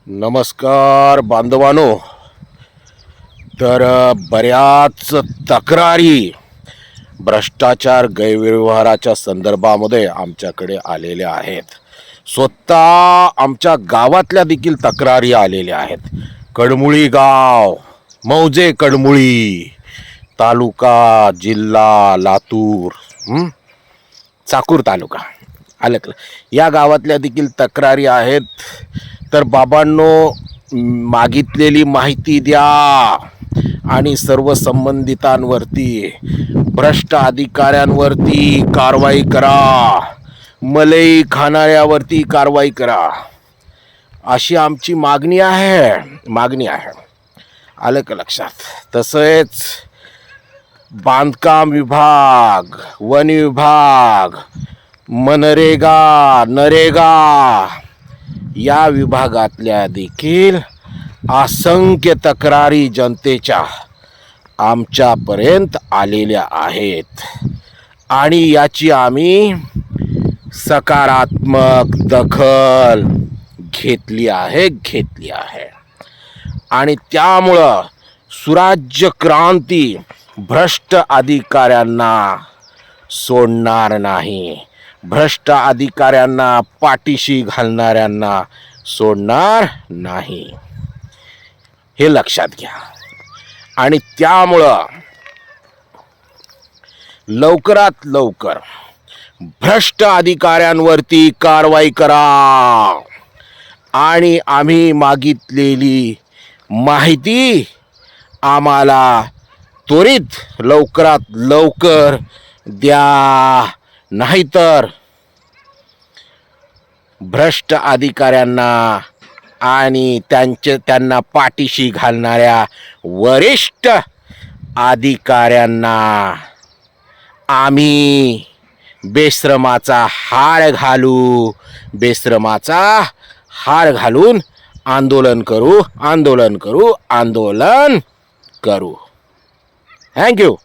नमस्कार बांधवानो. तर बऱ्याच तक्रारी भ्रष्टाचार गैरव्यवहाराच्या संदर्भामध्ये आमच्याकडे आलेल्या आहेत. स्वतः आमच्या गावातल्या देखील तक्रारी आलेल्या आहेत. कडमुळी गाव, मौजे कडमुळी, तालुका जिल्हा लातूर, चाकूर तालुका आलं का. या गावातल्या देखील तक्रारी आहेत. तर बाबांनो, मागितलेली माहिती द्या आणि सर्व संबंधितांवरती, भ्रष्ट अधिकाऱ्यांवरती कारवाई करा, मलई खाणाऱ्यावरती कारवाई करा, अशी आमची मागणी आहे. आलं का लक्षात. तसेच बांधकाम विभाग, वन विभाग, मनरेगा, नरेगा या विभागातल्या देखील असंख्य तक्रारी जनतेच्या आमच्यापर्यंत आलेल्या आहेत आणि याची आम्ही सकारात्मक दखल घेतली आहे आणि त्यामुळं सुराज्य क्रांती भ्रष्ट अधिकाऱ्यांना सोडणार नाही, भ्रष्ट अधिकाऱ्यांना पाठीशी घालणाऱ्यांना सोडणार नाही, हे लक्षात घ्या. आणि त्यामुळं लवकरात लवकर भ्रष्ट अधिकाऱ्यांवरती कारवाई करा आणि आम्ही मागितलेली माहिती आम्हाला त्वरित लवकरात लवकर द्या, नाहीतर भ्रष्ट अधिकाऱ्यांना आणि त्यांना पाठीशी घालणाऱ्या वरिष्ठ अधिकाऱ्यांना आम्ही बेश्रमाचा हार घालून आंदोलन करू. थँक्यू.